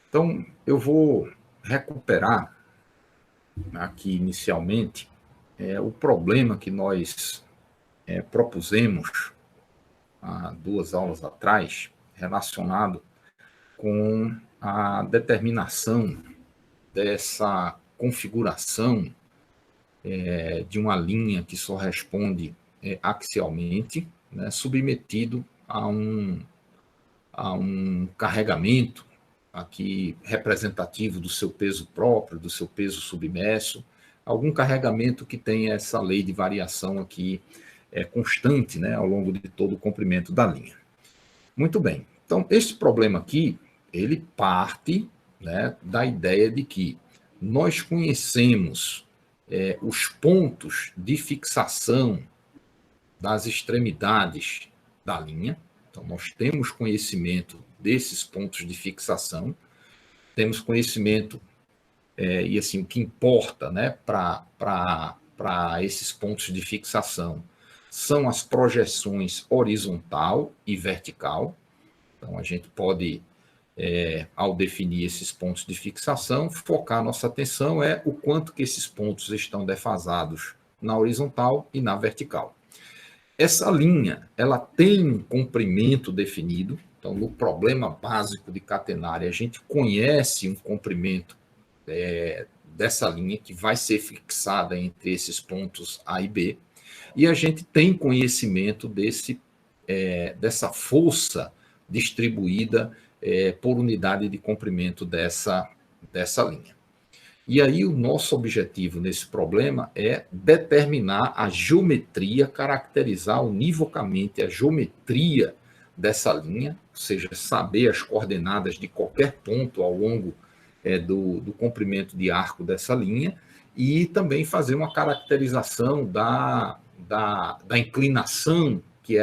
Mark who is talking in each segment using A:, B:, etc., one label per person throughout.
A: Então, eu vou recuperar aqui inicialmente o problema que nós propusemos há 2 aulas atrás, relacionado com a determinação dessa configuração de uma linha que só responde axialmente, né, submetido a um carregamento aqui representativo do seu peso próprio, do seu peso submerso, algum carregamento que tenha essa lei de variação aqui constante, né, ao longo de todo o comprimento da linha. Muito bem. Então, esse problema aqui, ele parte, né, da ideia de que nós conhecemos os pontos de fixação das extremidades da linha. Então, nós temos conhecimento desses pontos de fixação, temos conhecimento, e assim, o que importa, né, para esses pontos de fixação são as projeções horizontal e vertical. Então, a gente pode, ao definir esses pontos de fixação, focar nossa atenção o quanto que esses pontos estão defasados na horizontal e na vertical. Essa linha, ela tem um comprimento definido. Então, no problema básico de catenária, a gente conhece um comprimento dessa linha que vai ser fixada entre esses pontos A e B, e a gente tem conhecimento dessa força distribuída por unidade de comprimento dessa linha. E aí o nosso objetivo nesse problema é determinar a geometria, caracterizar univocamente a geometria dessa linha, ou seja, saber as coordenadas de qualquer ponto ao longo do comprimento de arco dessa linha, e também fazer uma caracterização da inclinação que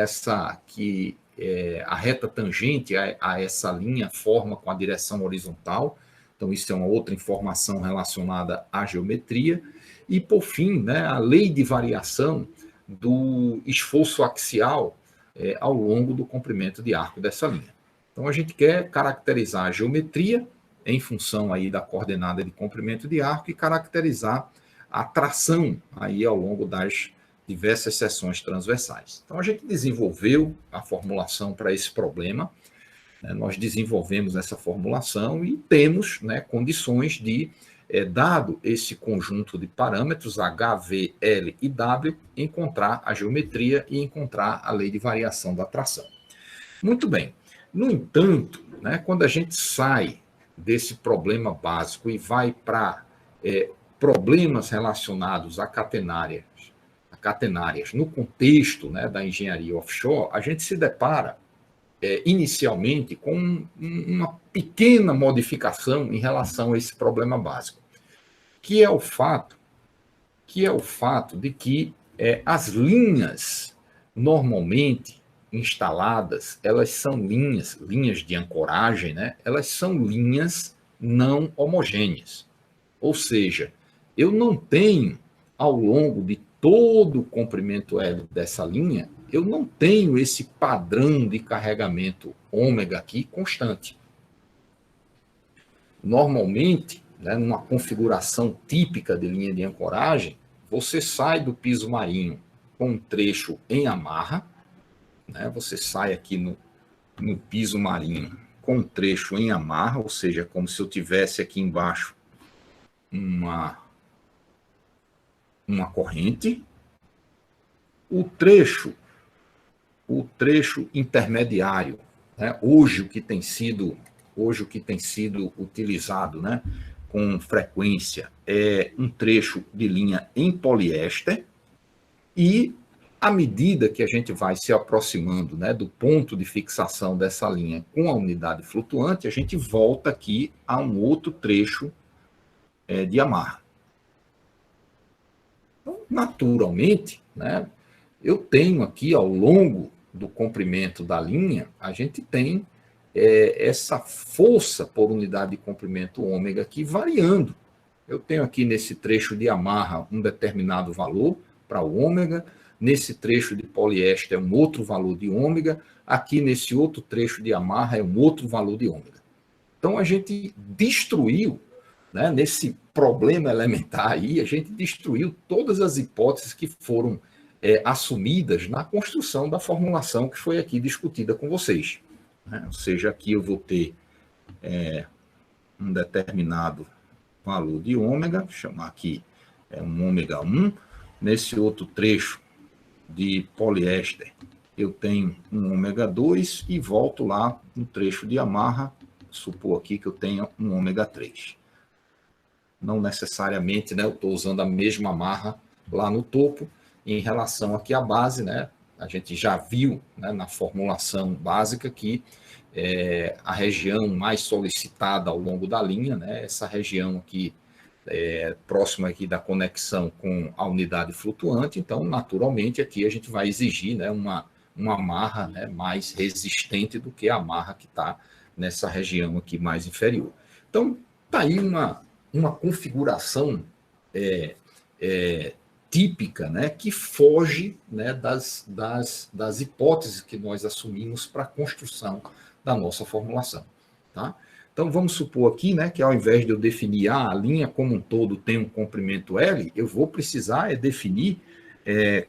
A: a reta tangente a essa linha forma com a direção horizontal. Então, isso é uma outra informação relacionada à geometria. E, por fim, né, a lei de variação do esforço axial ao longo do comprimento de arco dessa linha. Então, a gente quer caracterizar a geometria em função aí da coordenada de comprimento de arco e caracterizar a tração aí ao longo das diversas seções transversais. Então, a gente desenvolveu a formulação para esse problema. Nós desenvolvemos essa formulação e temos, né, condições de, dado esse conjunto de parâmetros, H, V, L e W, encontrar a geometria e encontrar a lei de variação da tração. Muito bem. No entanto, né, quando a gente sai desse problema básico e vai para problemas relacionados a catenárias no contexto, né, da engenharia offshore, a gente se depara inicialmente com uma pequena modificação em relação a esse problema básico, que é o fato de que as linhas normalmente instaladas, elas são linhas de ancoragem, né? Elas são linhas não homogêneas. Ou seja, eu não tenho, ao longo de todo o comprimento L dessa linha, eu não tenho esse padrão de carregamento ômega aqui constante. Normalmente, né, numa configuração típica de linha de ancoragem, você sai do piso marinho com um trecho em amarra, né, você sai aqui no piso marinho com um trecho em amarra, ou seja, como se eu tivesse aqui embaixo uma corrente. O trecho intermediário, né, hoje o que tem sido utilizado, né, com frequência, é um trecho de linha em poliéster, e à medida que a gente vai se aproximando, né, do ponto de fixação dessa linha com a unidade flutuante, a gente volta aqui a um outro trecho de amarra. Então, naturalmente, né, eu tenho aqui, ao longo do comprimento da linha, a gente tem essa força por unidade de comprimento ômega aqui variando. Eu tenho aqui nesse trecho de amarra um determinado valor para o ômega, nesse trecho de poliéster um outro valor de ômega, aqui nesse outro trecho de amarra é um outro valor de ômega. Então, a gente destruiu, né, nesse problema elementar aí, a gente destruiu todas as hipóteses que foram assumidas na construção da formulação que foi aqui discutida com vocês. Né? Ou seja, aqui eu vou ter um determinado valor de ômega, vou chamar aqui um ômega 1. Nesse outro trecho de poliéster, eu tenho um ômega 2 e volto lá no trecho de amarra, supor aqui que eu tenho um ômega 3. Não necessariamente, né, eu estou usando a mesma amarra lá no topo, em relação aqui à base, né, a gente já viu, né, na formulação básica que a região mais solicitada ao longo da linha, né, essa região aqui próxima aqui da conexão com a unidade flutuante, então, naturalmente, aqui a gente vai exigir, né, uma amarra, né, mais resistente do que a amarra que está nessa região aqui mais inferior. Então, está aí uma configuração típica, né, que foge, né, das hipóteses que nós assumimos para a construção da nossa formulação. Tá? Então, vamos supor aqui, né, que ao invés de eu definir a linha como um todo tem um comprimento L, eu vou precisar definir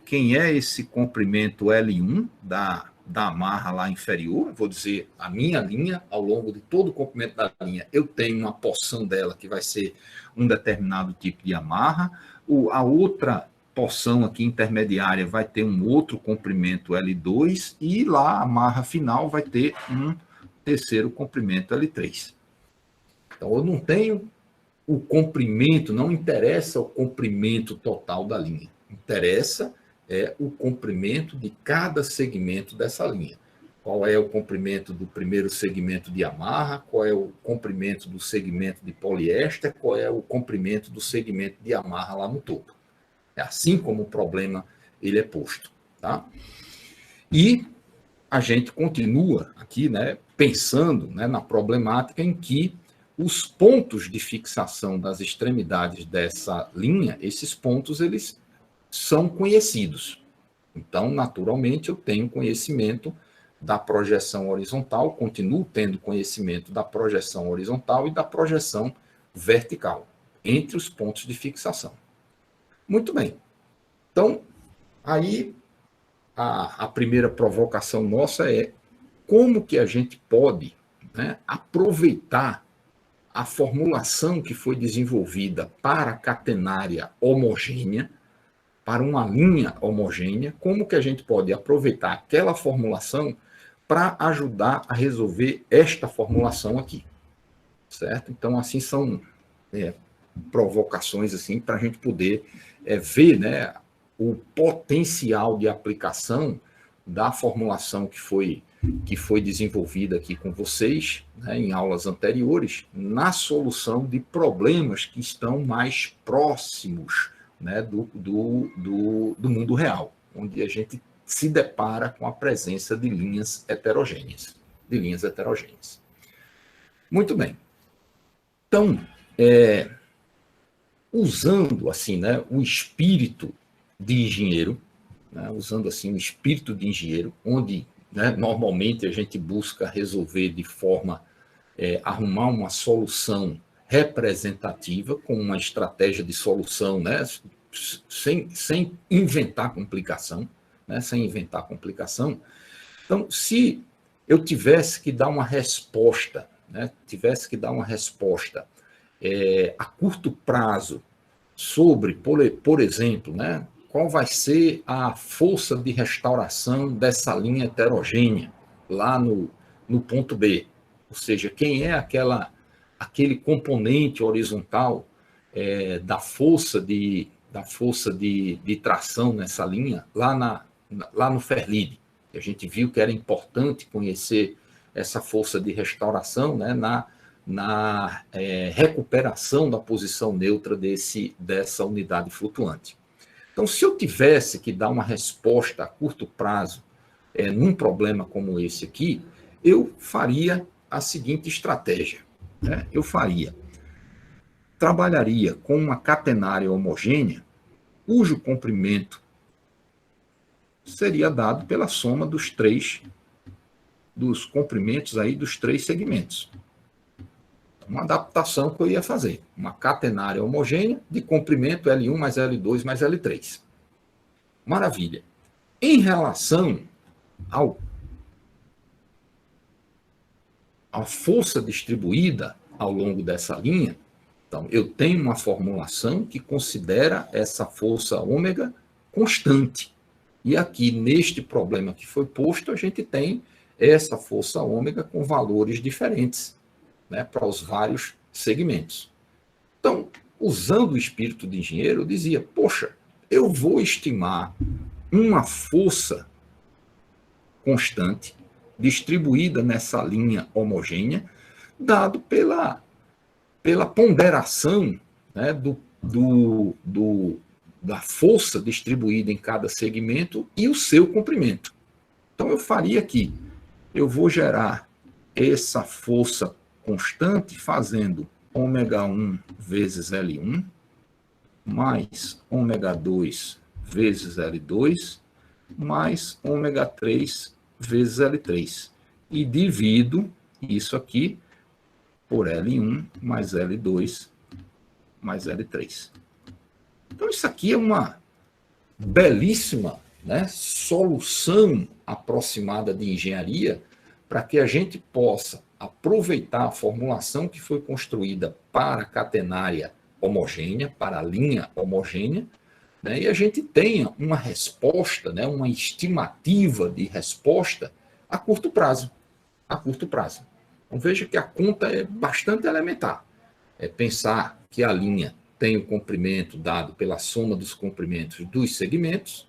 A: quem é esse comprimento L1 da amarra lá inferior. Vou dizer, a minha linha, ao longo de todo o comprimento da linha, eu tenho uma porção dela que vai ser um determinado tipo de amarra. A outra porção aqui intermediária vai ter um outro comprimento L2 e lá a amarra final vai ter um terceiro comprimento L3. Então, eu não tenho o comprimento, não interessa o comprimento total da linha. Interessa o comprimento de cada segmento dessa linha. Qual é o comprimento do primeiro segmento de amarra, qual é o comprimento do segmento de poliéster, qual é o comprimento do segmento de amarra lá no topo. É assim como o problema ele é posto. Tá? E a gente continua aqui, né, pensando, né, na problemática em que os pontos de fixação das extremidades dessa linha, esses pontos eles são conhecidos. Então, naturalmente, eu tenho conhecimento da projeção horizontal, continuo tendo conhecimento da projeção horizontal e da projeção vertical entre os pontos de fixação. Muito bem. Então, aí a primeira provocação nossa é como que a gente pode, né, aproveitar a formulação que foi desenvolvida para a catenária homogênea, para uma linha homogênea, como que a gente pode aproveitar aquela formulação para ajudar a resolver esta formulação aqui, certo? Então, assim, são provocações assim, para a gente poder ver, né, o potencial de aplicação da formulação que foi desenvolvida aqui com vocês, né, em aulas anteriores, na solução de problemas que estão mais próximos, né, do mundo real, onde a gente se depara com a presença de linhas heterogêneas. Muito bem. Então, usando assim, né, o espírito de engenheiro, né, onde, né, normalmente a gente busca resolver de forma arrumar uma solução representativa com uma estratégia de solução, né, sem inventar complicação, né, Então, se eu tivesse que dar uma resposta, né, a curto prazo sobre, por exemplo, né, qual vai ser a força de restauração dessa linha heterogênea lá no ponto B. Ou seja, quem é aquele componente horizontal da força de tração nessa linha lá no Ferlide. A gente viu que era importante conhecer essa força de restauração, né, na recuperação da posição neutra dessa unidade flutuante. Então, se eu tivesse que dar uma resposta a curto prazo num problema como esse aqui, eu faria a seguinte estratégia. Né? Trabalharia com uma catenária homogênea, cujo comprimento seria dado pela soma dos comprimentos aí dos três segmentos. Uma adaptação que eu ia fazer. Uma catenária homogênea de comprimento L1 mais L2 mais L3. Maravilha. Em relação à força distribuída ao longo dessa linha, então, eu tenho uma formulação que considera essa força ômega constante. E aqui, neste problema que foi posto, a gente tem essa força ômega com valores diferentes, né, para os vários segmentos. Então, usando o espírito de engenheiro, eu dizia, poxa, eu vou estimar uma força constante distribuída nessa linha homogênea, dado pela ponderação, né, da força distribuída em cada segmento e o seu comprimento. Então, eu faria aqui, eu vou gerar essa força constante fazendo ômega 1 vezes L1, mais ômega 2 vezes L2, mais ômega 3 vezes L3. E divido isso aqui por L1 mais L2 mais L3. Então, isso aqui é uma belíssima, né, solução aproximada de engenharia para que a gente possa aproveitar a formulação que foi construída para a catenária homogênea, para a linha homogênea, né, e a gente tenha uma resposta, né, uma estimativa de resposta a curto prazo. A curto prazo. Então, veja que a conta é bastante elementar. É pensar que a linha tem o comprimento dado pela soma dos comprimentos dos segmentos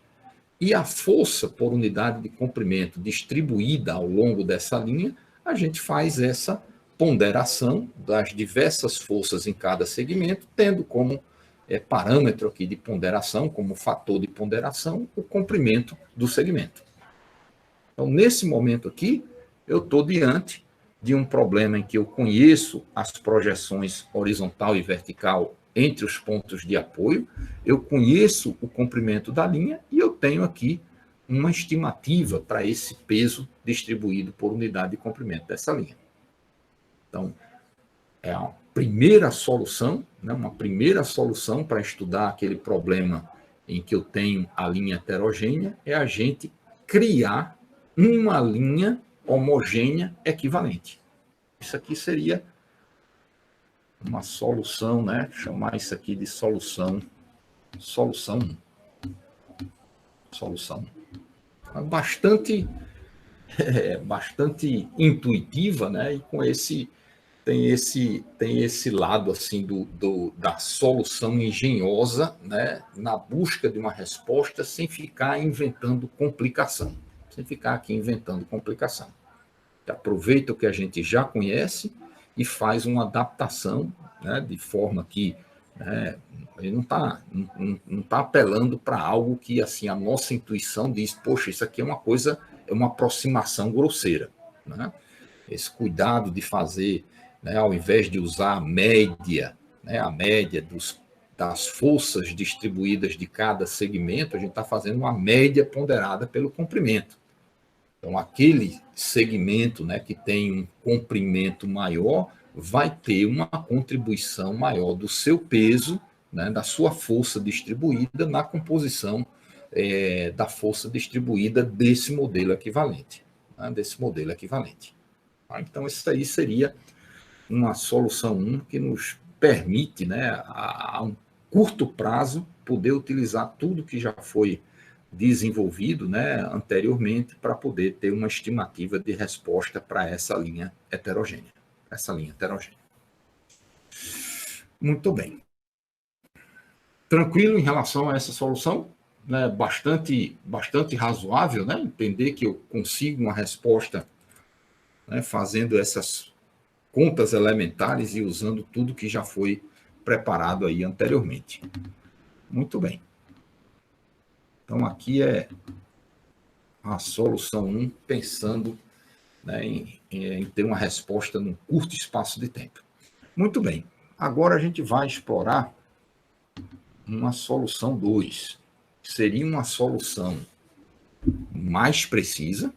A: e a força por unidade de comprimento distribuída ao longo dessa linha, a gente faz essa ponderação das diversas forças em cada segmento, tendo como parâmetro aqui de ponderação, como fator de ponderação, o comprimento do segmento. Então, nesse momento aqui, eu estou diante de um problema em que eu conheço as projeções horizontal e vertical entre os pontos de apoio, eu conheço o comprimento da linha e eu tenho aqui uma estimativa para esse peso distribuído por unidade de comprimento dessa linha. Então, é a primeira solução, né, uma primeira solução para estudar aquele problema em que eu tenho a linha heterogênea, é a gente criar uma linha homogênea equivalente. Isso aqui seria uma solução, né? Chamar isso aqui de solução 1. Bastante intuitiva, né? E com tem esse lado assim da solução engenhosa, né? Na busca de uma resposta sem ficar inventando complicação. Sem ficar aqui inventando complicação. Aproveita o que a gente já conhece e faz uma adaptação, né, de forma que, né, ele não tá apelando para algo que assim a nossa intuição diz, poxa, isso aqui é uma coisa, é uma aproximação grosseira. Né? Esse cuidado de fazer, né, ao invés de usar a média, né, das forças distribuídas de cada segmento, a gente está fazendo uma média ponderada pelo comprimento. Então, aquele segmento, né, que tem um comprimento maior vai ter uma contribuição maior do seu peso, né, da sua força distribuída na composição da força distribuída desse modelo equivalente. Né, Tá? Então, isso aí seria uma solução 1 que nos permite, né, a um curto prazo, poder utilizar tudo que já foi desenvolvido, né, anteriormente para poder ter uma estimativa de resposta para essa linha heterogênea. Muito bem. Tranquilo em relação a essa solução? Né, bastante razoável, né, entender que eu consigo uma resposta, né, fazendo essas contas elementares e usando tudo que já foi preparado aí anteriormente. Muito bem. Então, aqui é a solução 1, pensando, né, em ter uma resposta num curto espaço de tempo. Muito bem. Agora a gente vai explorar uma solução 2, que seria uma solução mais precisa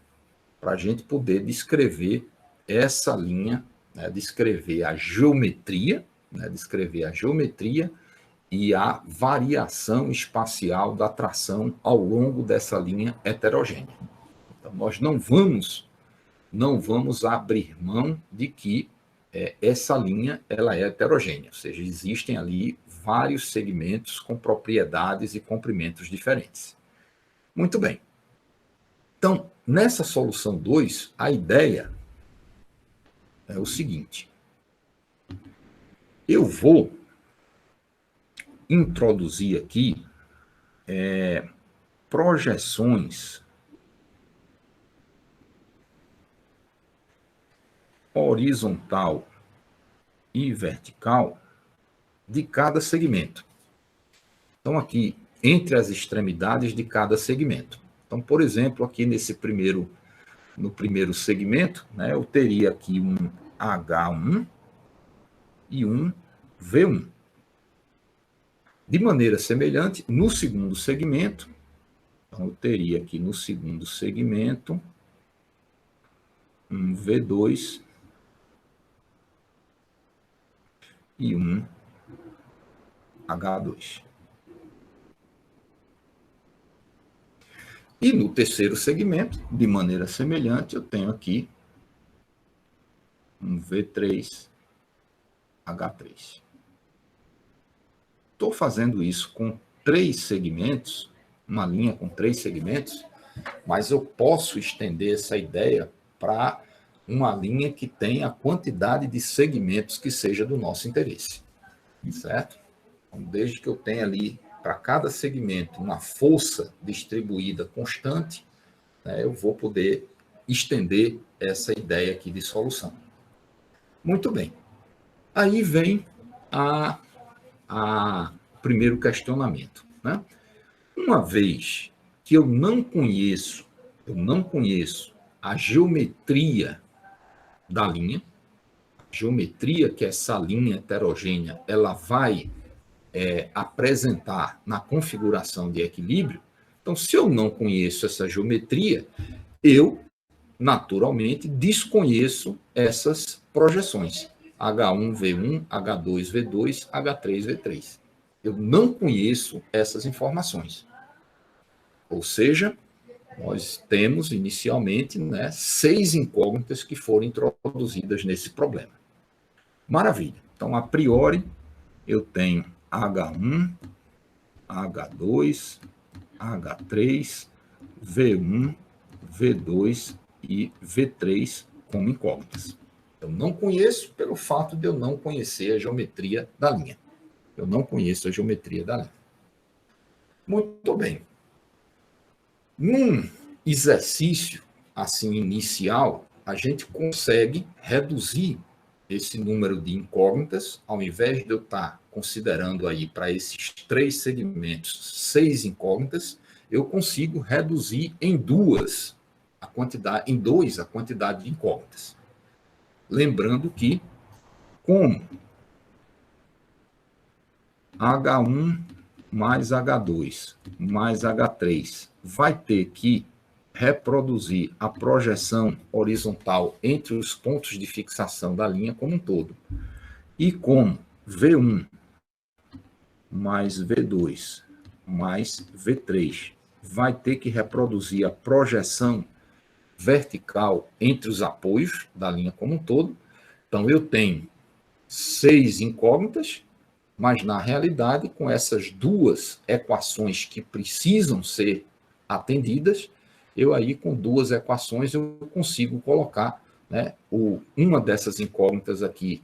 A: para a gente poder descrever essa linha né, descrever a geometria, né, descrever a geometria e a variação espacial da tração ao longo dessa linha heterogênea. Então, nós não vamos abrir mão de que essa linha ela é heterogênea, ou seja, existem ali vários segmentos com propriedades e comprimentos diferentes. Muito bem. Então, nessa solução 2, a ideia é o seguinte: eu vou introduzir aqui projeções horizontal e vertical de cada segmento. Então, aqui, entre as extremidades de cada segmento. Então, por exemplo, aqui no primeiro segmento, né, eu teria aqui um H1 e um V1. De maneira semelhante, no segundo segmento, então eu teria aqui no segundo segmento um V2 e um H2. E no terceiro segmento, de maneira semelhante, eu tenho aqui um V3, H3. Estou fazendo isso com 3 segmentos, uma linha com 3 segmentos, mas eu posso estender essa ideia para uma linha que tenha a quantidade de segmentos que seja do nosso interesse. Certo? Então, desde que eu tenha ali, para cada segmento, uma força distribuída constante, né, eu vou poder estender essa ideia aqui de solução. Muito bem. Aí vem o primeiro questionamento. Né? Uma vez que eu não conheço a geometria da linha, geometria que essa linha heterogênea ela vai apresentar na configuração de equilíbrio. Então, se eu não conheço essa geometria, eu, naturalmente, desconheço essas projeções. H1, V1, H2, V2, H3, V3. Eu não conheço essas informações. Ou seja, nós temos inicialmente 6 incógnitas que foram introduzidas nesse problema. Maravilha. Então, a priori, eu tenho H1, H2, H3, V1, V2 e V3 como incógnitas. Eu não conheço pelo fato de eu não conhecer a geometria da linha. Eu não conheço a geometria da linha. Muito bem. Num exercício assim inicial, a gente consegue reduzir esse número de incógnitas, ao invés de eu estar considerando aí para esses 3 segmentos 6 incógnitas, eu consigo reduzir em 2 a quantidade de incógnitas. Lembrando que, como H1 mais H2 mais H3 vai ter que reproduzir a projeção horizontal entre os pontos de fixação da linha como um todo. E como V1 mais V2 mais V3 vai ter que reproduzir a projeção vertical entre os apoios da linha como um todo, então eu tenho 6 incógnitas, mas na realidade, com essas 2 equações que precisam ser atendidas, eu aí com 2 equações eu consigo colocar uma dessas incógnitas aqui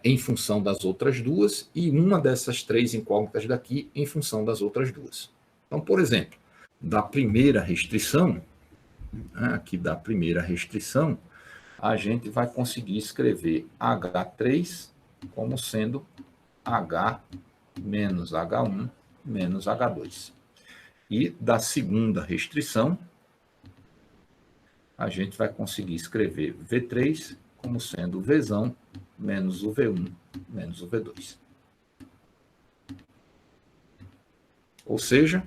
A: em função das outras 2 e uma dessas 3 incógnitas daqui em função das outras 2. Então, por exemplo, da primeira restrição, aqui da primeira restrição, a gente vai conseguir escrever H3 como sendo H menos H1 menos H2. E da segunda restrição, a gente vai conseguir escrever V3 como sendo o Vzão menos o V1 menos o V2. Ou seja,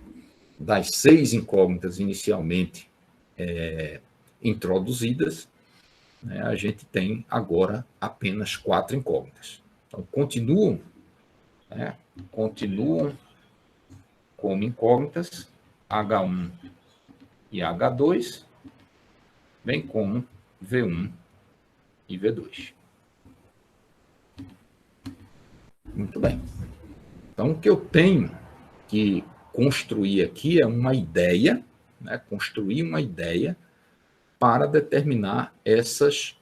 A: das 6 incógnitas inicialmente introduzidas, né, a gente tem agora apenas 4 incógnitas. Então, continuam como incógnitas H1 e H2, bem como V1 e V2. Muito bem. Então, o que eu tenho que construir aqui é uma ideia, né, construir uma ideia para determinar essas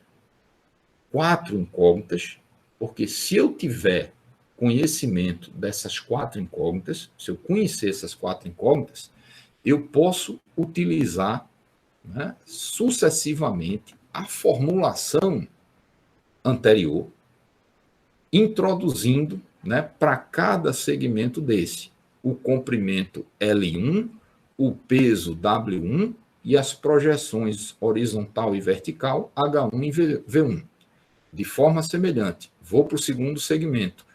A: 4 incógnitas, porque se eu tiver conhecimento dessas 4 incógnitas, se eu conhecer essas 4 incógnitas, eu posso utilizar, né, sucessivamente a formulação anterior, introduzindo, né, para cada segmento desse o comprimento L1, o peso W1 e as projeções horizontal e vertical H1 e V1. De forma semelhante, vou para o segundo segmento.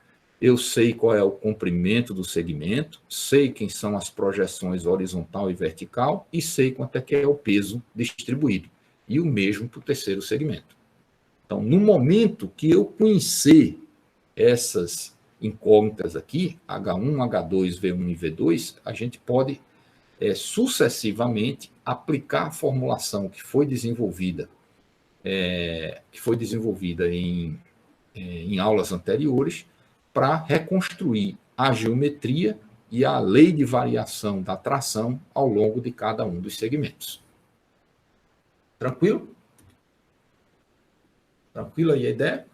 A: Eu sei qual é o comprimento do segmento, sei quem são as projeções horizontal e vertical e sei quanto é que é o peso distribuído. E o mesmo para o terceiro segmento. Então, no momento que eu conhecer essas incógnitas aqui, H1, H2, V1 e V2, a gente pode sucessivamente aplicar a formulação que foi desenvolvida em aulas anteriores para reconstruir a geometria e a lei de variação da tração ao longo de cada um dos segmentos. Tranquilo? Tranquilo aí a ideia?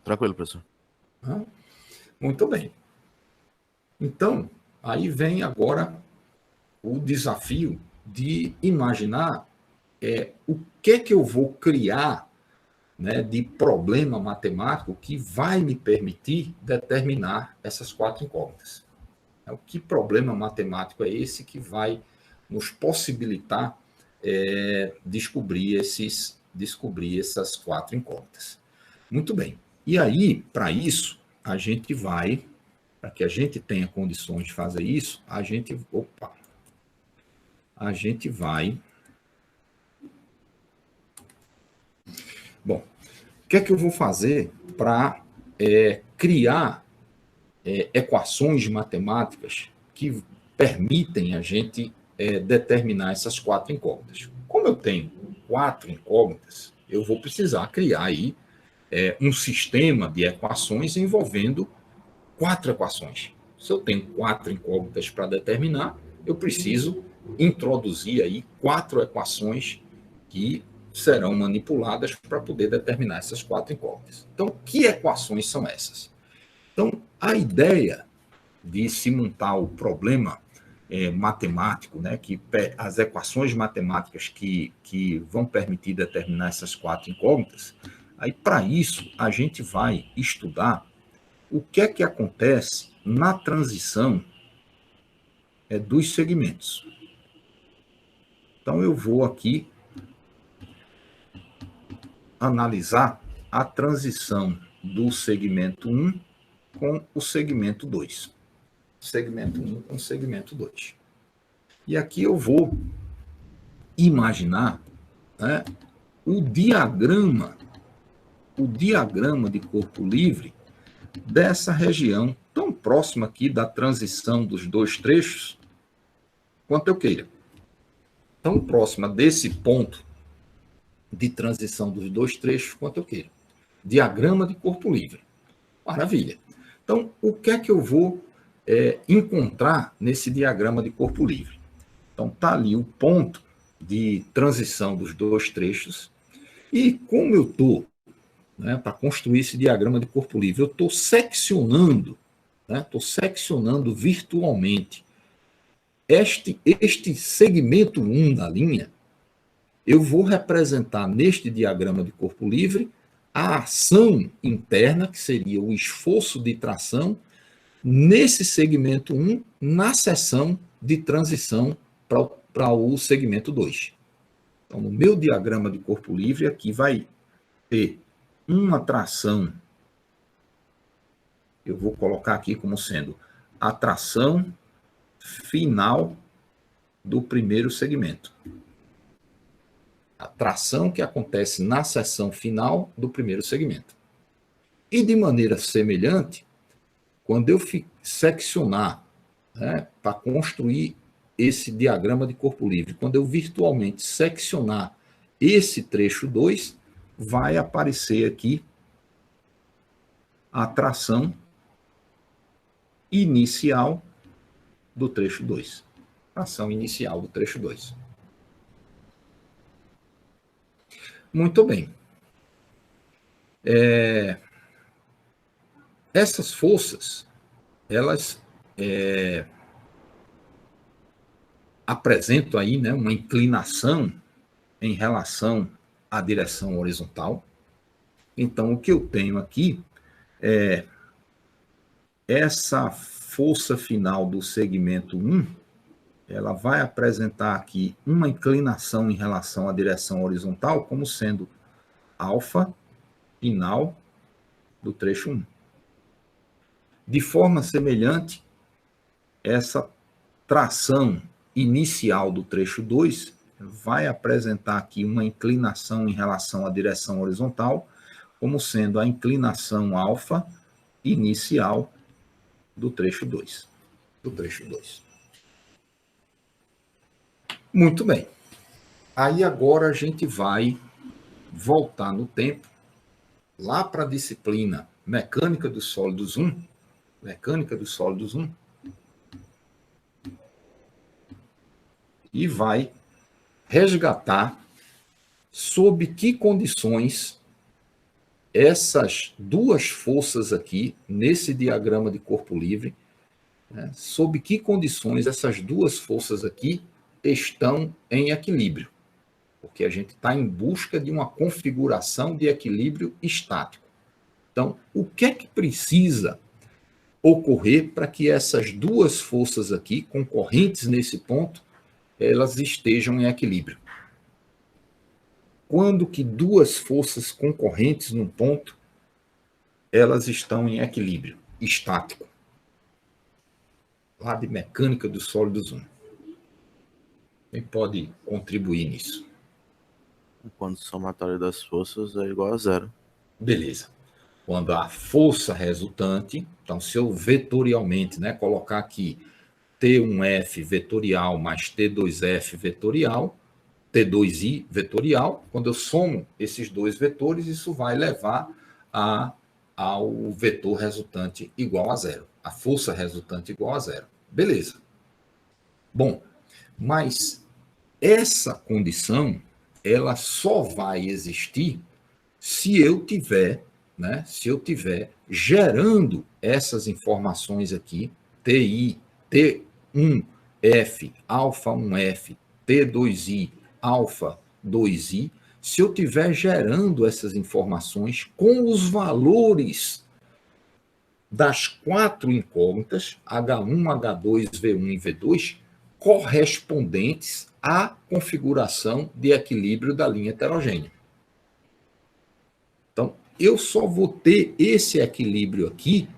B: Tranquilo, professor.
A: Muito bem. Então, aí vem agora o desafio de imaginar o que eu vou criar, né, de problema matemático que vai me permitir determinar essas 4 incógnitas. O que problema matemático é esse que vai nos possibilitar descobrir essas 4 incógnitas? Muito bem. E aí, para isso, a gente vai, para que a gente tenha condições de fazer isso, a gente vai. Bom, o que é que eu vou fazer para criar equações matemáticas que permitem a gente determinar essas 4 incógnitas? Como eu tenho 4 incógnitas, eu vou precisar criar aí um sistema de equações envolvendo 4 equações. Se eu tenho 4 incógnitas para determinar, eu preciso introduzir aí 4 equações que serão manipuladas para poder determinar essas 4 incógnitas. Então, que equações são essas? Então, a ideia de se montar o problema matemático, né, que as equações matemáticas que vão permitir determinar essas 4 incógnitas, aí para isso a gente vai estudar o que é que acontece na transição dos segmentos. Então eu vou aqui analisar a transição do segmento 1 com o segmento 2. Segmento 1 com o segmento 2. E aqui eu vou imaginar, né, o diagrama de corpo livre dessa região tão próxima aqui da transição dos 2 trechos quanto eu queira. Tão próxima desse ponto de transição dos 2 trechos quanto eu queira. Diagrama de corpo livre. Maravilha. Então, o que é que eu vou encontrar nesse diagrama de corpo livre? Então, está ali o ponto de transição dos 2 trechos. E como eu estou, né, para construir esse diagrama de corpo livre, eu estou seccionando, né, virtualmente este segmento 1 da linha. Eu vou representar neste diagrama de corpo livre a ação interna, que seria o esforço de tração, nesse segmento 1, na seção de transição para o segmento 2. Então, no meu diagrama de corpo livre, aqui vai ter uma tração, eu vou colocar aqui como sendo a tração final do primeiro segmento. A tração que acontece na seção final do primeiro segmento. E de maneira semelhante, quando eu seccionar, né, para construir esse diagrama de corpo livre, quando eu virtualmente seccionar esse trecho 2, vai aparecer aqui a tração inicial do trecho 2. Tração inicial do trecho 2. Muito bem. Essas forças, elas apresentam aí, né, uma inclinação em relação à direção horizontal. Então, o que eu tenho aqui é essa força final do segmento 1, ela vai apresentar aqui uma inclinação em relação à direção horizontal, como sendo alfa final do trecho 1. De forma semelhante, essa tração inicial do trecho 2 vai apresentar aqui uma inclinação em relação à direção horizontal, como sendo a inclinação alfa inicial do trecho 2. Muito bem. Aí agora a gente vai voltar no tempo, lá para a disciplina Mecânica dos Sólidos 1, e vai resgatar sob que condições essas duas forças aqui, nesse diagrama de corpo livre, né, sob que condições essas duas forças aqui estão em equilíbrio. Porque a gente está em busca de uma configuração de equilíbrio estático. Então, o que é que precisa ocorrer para que essas duas forças aqui, concorrentes nesse ponto, elas estejam em equilíbrio? Quando que duas forças concorrentes num ponto, elas estão em equilíbrio estático? Lá de Mecânica dos Sólidos 1. Quem pode contribuir nisso?
B: Quando o somatório das forças é igual a zero.
A: Beleza. Quando a força resultante, então se eu vetorialmente, né, colocar aqui T1F vetorial mais T2F vetorial, T2I vetorial, quando eu somo esses dois vetores, isso vai levar ao vetor resultante igual a zero, a força resultante igual a zero. Beleza. Bom, mas essa condição, ela só vai existir se eu tiver, né, gerando essas informações aqui, TI, T1F, alfa 1F, T2I, alfa 2I, se eu tiver gerando essas informações com os valores das quatro incógnitas, H1, H2, V1 e V2, correspondentes à configuração de equilíbrio da linha heterogênea. Então, eu só vou ter esse equilíbrio aqui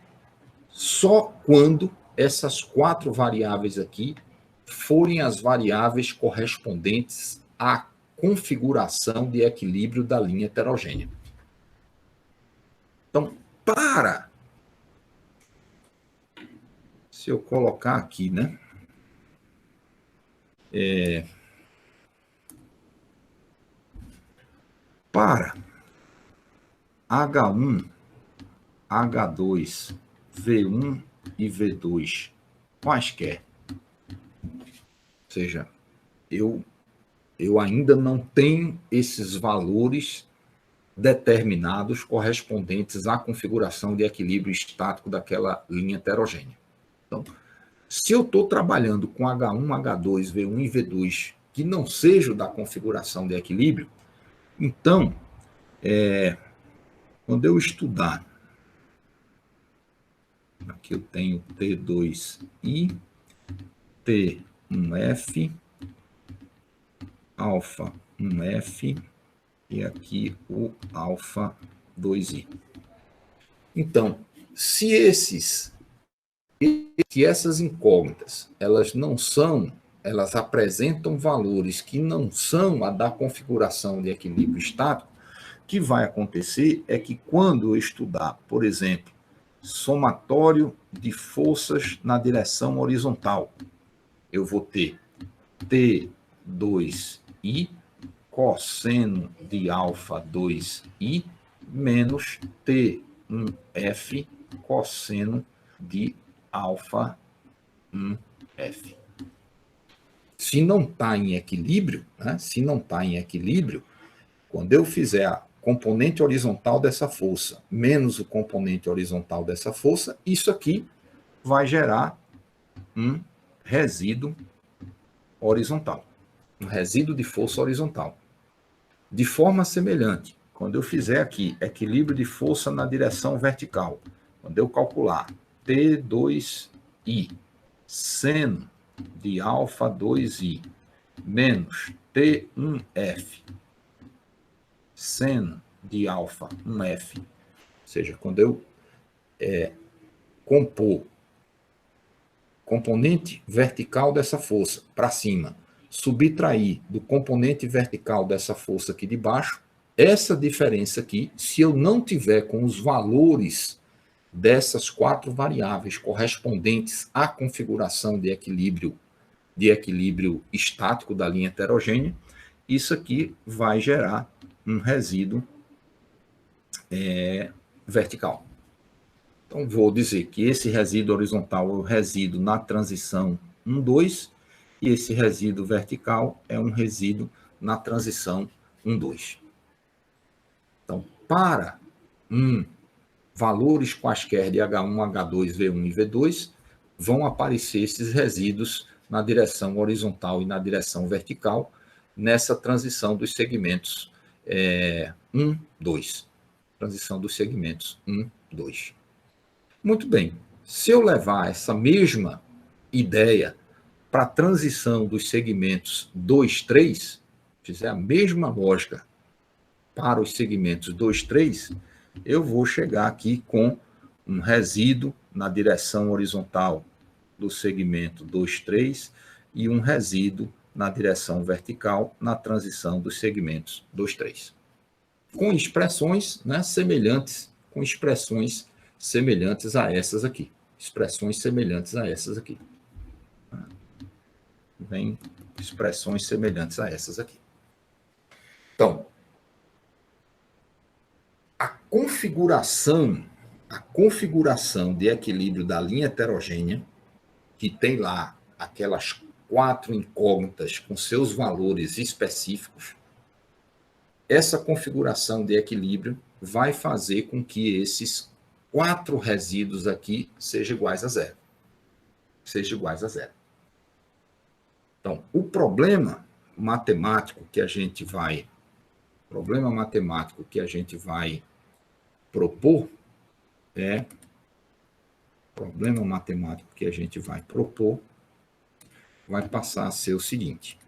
A: só quando essas quatro variáveis aqui forem as variáveis correspondentes à configuração de equilíbrio da linha heterogênea. Então, se eu colocar aqui, né? Para H1, H2, V1 e V2 quaisquer, ou seja, eu ainda não tenho esses valores determinados correspondentes à configuração de equilíbrio estático daquela linha heterogênea. Então, se eu estou trabalhando com H1, H2, V1 e V2 que não sejam da configuração de equilíbrio, então, quando eu estudar, aqui eu tenho T2I, T1F, alfa 1F e aqui o alfa 2I. Então, se essas incógnitas, elas não são elas apresentam valores que não são a da configuração de equilíbrio estático, o que vai acontecer é que quando eu estudar, por exemplo, somatório de forças na direção horizontal, eu vou ter T2i cosseno de alfa 2i menos T1f cosseno de alfa 1f. Se não está em equilíbrio, né? Se não está em equilíbrio, quando eu fizer a componente horizontal dessa força menos o componente horizontal dessa força, isso aqui vai gerar um resíduo horizontal, um resíduo de força horizontal. De forma semelhante, quando eu fizer aqui equilíbrio de força na direção vertical, quando eu calcular T2i seno de alfa 2i menos T1f seno de alfa 1f, ou seja, quando eu compor componente vertical dessa força para cima, subtrair do componente vertical dessa força aqui de baixo, essa diferença aqui, se eu não tiver com os valores dessas 4 variáveis correspondentes à configuração de equilíbrio estático da linha heterogênea, isso aqui vai gerar um resíduo vertical. Então, vou dizer que esse resíduo horizontal é o resíduo na transição 1, 2, e esse resíduo vertical é um resíduo na transição 1, 2. Então, para valores quaisquer de H1, H2, V1 e V2, vão aparecer esses resíduos na direção horizontal e na direção vertical, nessa transição dos segmentos 1, 2. Transição dos segmentos 1, 2. Muito bem. Se eu levar essa mesma ideia para a transição dos segmentos 2, 3, fizer a mesma lógica para os segmentos 2, 3, eu vou chegar aqui com um resíduo na direção horizontal do segmento 2, 3 e um resíduo na direção vertical na transição dos segmentos 2, 3. Com expressões, né, semelhantes a essas aqui. Expressões semelhantes a essas aqui. Vem expressões semelhantes a essas aqui. Então, a configuração de equilíbrio da linha heterogênea, que tem lá aquelas 4 incógnitas com seus valores específicos, essa configuração de equilíbrio vai fazer com que esses 4 resíduos aqui sejam iguais a zero. Então, o problema matemático que a gente vai propor vai passar a ser o seguinte.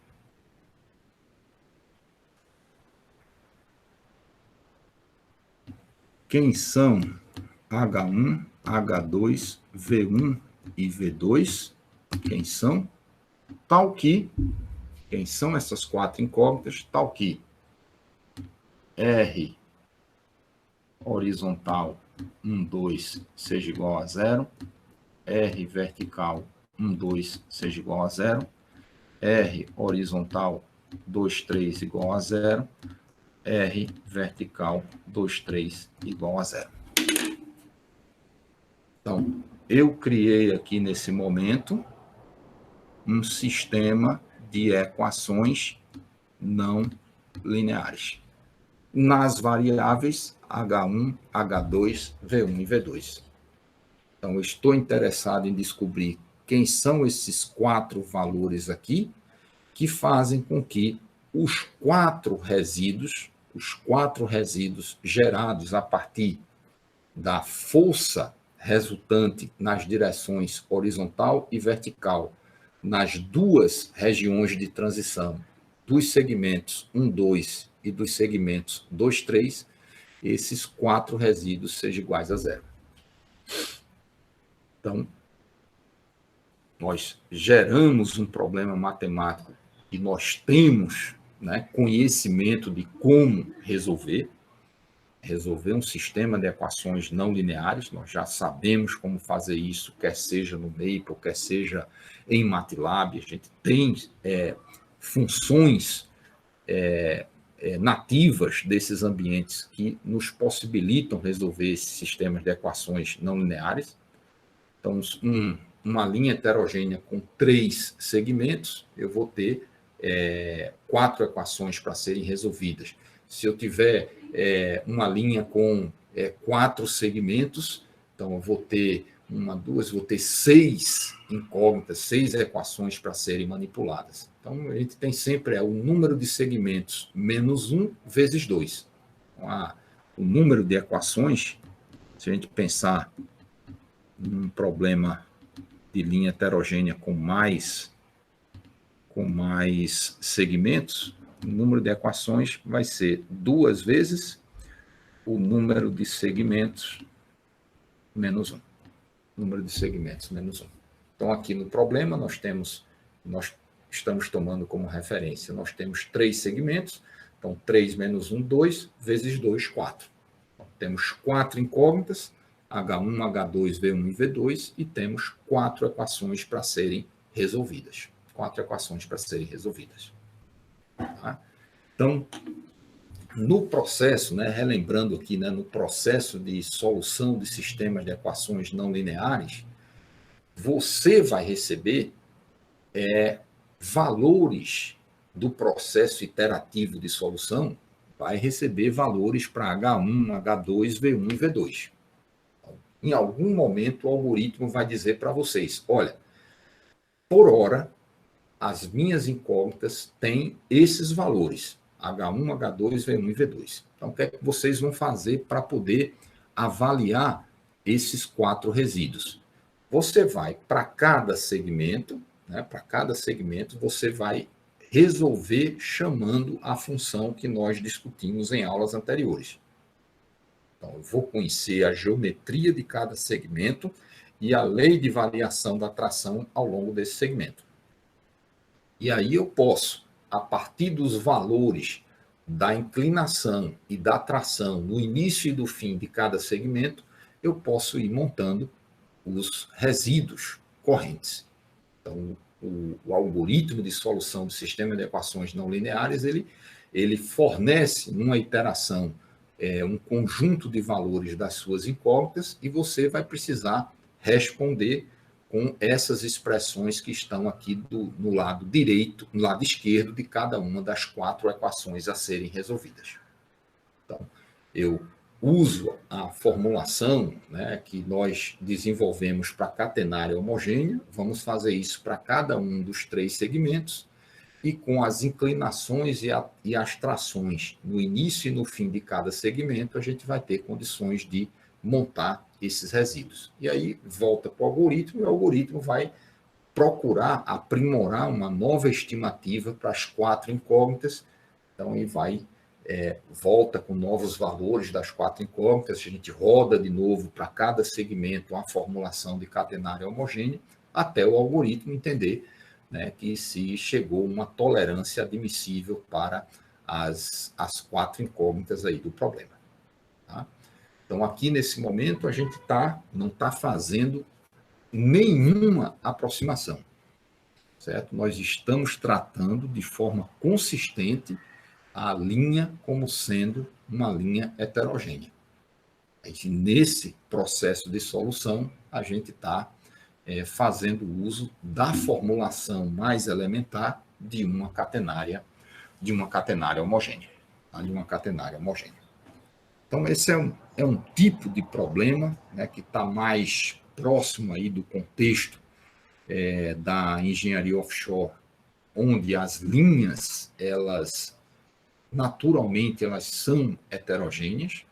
A: Quem são H1, H2, V1 e V2? Quem são? Tal que, quem são essas 4 incógnitas? Tal que R horizontal 1, 2 seja igual a 0, R vertical 1, 2 seja igual a 0, R horizontal 2, 3 igual a 0, R vertical 2, 3 igual a 0. Então, eu criei aqui nesse momento um sistema de equações não lineares nas variáveis H1, H2, V1 e V2. Então, eu estou interessado em descobrir quem são esses 4 valores aqui que fazem com que os 4 resíduos gerados a partir da força resultante nas direções horizontal e vertical, nas 2 regiões de transição dos segmentos 1, 2 e dos segmentos 2, 3, esses 4 resíduos sejam iguais a 0. Então, nós geramos um problema matemático e nós temos, né, conhecimento de como resolver um sistema de equações não lineares, nós já sabemos como fazer isso, quer seja no Maple, quer seja em MATLAB, a gente tem funções nativas desses ambientes que nos possibilitam resolver esses sistemas de equações não lineares. Então, uma linha heterogênea com 3 segmentos, eu vou ter 4 equações para serem resolvidas. Se eu tiver uma linha com 4 segmentos, então eu vou ter vou ter 6 incógnitas, 6 equações para serem manipuladas. Então, a gente tem sempre o número de segmentos menos 1 vezes 2. Então, o número de equações, se a gente pensar num problema de linha heterogênea com mais segmentos, o número de equações vai ser 2 vezes o número de segmentos menos 1. Número de segmentos menos 1. Então, aqui no problema, nós estamos tomando como referência, nós temos 3 segmentos, então 3 menos 1, 2, vezes 2, 4. Então, temos 4 incógnitas, H1, H2, V1 e V2, e temos 4 equações para serem resolvidas. 4 equações para serem resolvidas. Tá? Então, no processo, né, relembrando aqui, né, no processo de solução de sistemas de equações não lineares, você vai receber valores do processo iterativo de solução, vai receber valores para H1, H2, V1 e V2. Então, em algum momento, o algoritmo vai dizer para vocês, olha, por hora, as minhas incógnitas têm esses valores, H1, H2, V1 e V2. Então, o que é que vocês vão fazer para poder avaliar esses 4 resíduos? Você vai para cada segmento, né, você vai resolver chamando a função que nós discutimos em aulas anteriores. Então, eu vou conhecer a geometria de cada segmento e a lei de variação da tração ao longo desse segmento. E aí eu posso, a partir dos valores da inclinação e da tração no início e do fim de cada segmento, eu posso ir montando os resíduos correntes. Então, o algoritmo de solução do sistema de equações não lineares, ele fornece numa iteração um conjunto de valores das suas incógnitas e você vai precisar responder com essas expressões que estão aqui no lado direito, no lado esquerdo de cada uma das 4 equações a serem resolvidas. Então, eu uso a formulação, né, que nós desenvolvemos para catenária homogênea, vamos fazer isso para cada um dos 3 segmentos, e com as inclinações e as trações no início e no fim de cada segmento, a gente vai ter condições de montar esses resíduos. E aí volta para o algoritmo, e o algoritmo vai procurar aprimorar uma nova estimativa para as 4 incógnitas, então ele volta com novos valores das 4 incógnitas, a gente roda de novo para cada segmento a formulação de catenária homogênea, até o algoritmo entender, né, que se chegou uma tolerância admissível para as 4 incógnitas aí do problema. Tá? Então, aqui nesse momento, a gente não está fazendo nenhuma aproximação, certo? Nós estamos tratando de forma consistente a linha como sendo uma linha heterogênea. E nesse processo de solução, a gente está fazendo uso da formulação mais elementar de uma catenária homogênea. Tá? De uma catenária homogênea. Então, esse é um tipo de problema, né, que está mais próximo aí do contexto da engenharia offshore, onde as linhas, naturalmente, elas são heterogêneas,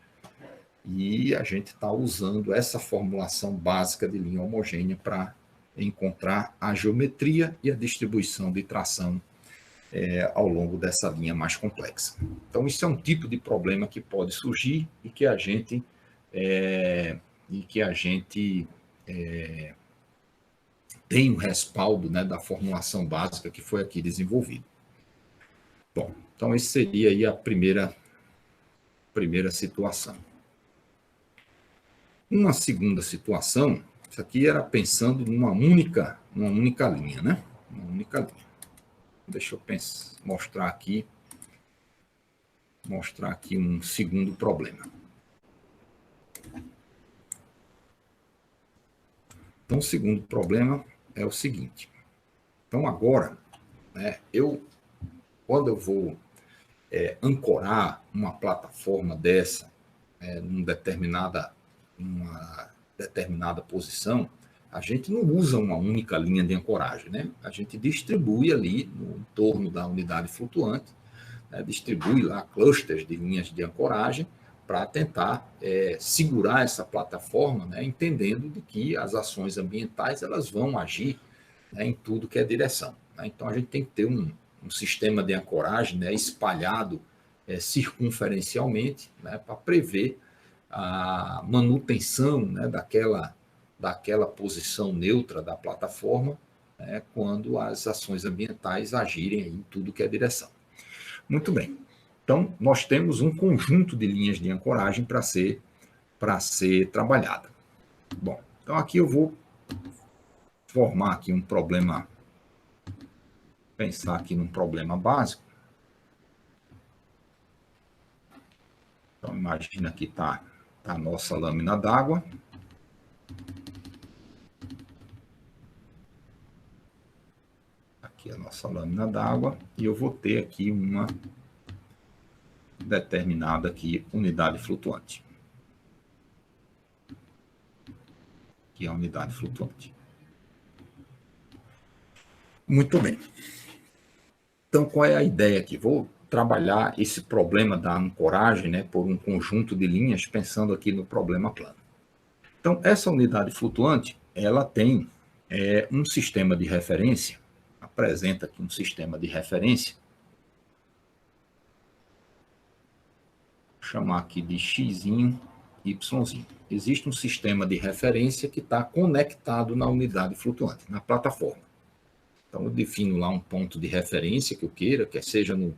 A: e a gente está usando essa formulação básica de linha homogênea para encontrar a geometria e a distribuição de tração ao longo dessa linha mais complexa. Então, isso é um tipo de problema que pode surgir e que a gente tem o respaldo, né, da formulação básica que foi aqui desenvolvida. Bom, então essa seria aí a primeira situação. Uma segunda situação, isso aqui era pensando numa única linha, né? Uma única linha. Deixa eu mostrar aqui um segundo problema. Então, o segundo problema é o seguinte. Então, agora, né, quando eu vou ancorar uma plataforma dessa numa determinada posição, a gente não usa uma única linha de ancoragem, né? A gente distribui ali no entorno da unidade flutuante, né, distribui lá clusters de linhas de ancoragem para tentar segurar essa plataforma, né, entendendo de que as ações ambientais elas vão agir, né, em tudo que é direção, né? Então, a gente tem que ter um sistema de ancoragem, né, espalhado circunferencialmente, né, para prever a manutenção, né, daquela posição neutra da plataforma, né, quando as ações ambientais agirem em tudo que é direção. Muito bem. Então, nós temos um conjunto de linhas de ancoragem para ser trabalhada. Bom, então aqui eu vou formar aqui um problema, pensar aqui num problema básico. Então, imagina que está a nossa lâmina d'água. Aqui a nossa lâmina d'água. E eu vou ter aqui uma determinada aqui unidade flutuante. Aqui é a unidade flutuante. Muito bem. Então, qual é a ideia aqui? Vou trabalhar esse problema da ancoragem, né, por um conjunto de linhas, pensando aqui no problema plano. Então, essa unidade flutuante, ela tem um sistema de referência, apresenta aqui um sistema de referência, vou chamar aqui de xzinho, yzinho. Existe um sistema de referência que está conectado na unidade flutuante, na plataforma. Então, eu defino lá um ponto de referência que eu queira, quer seja no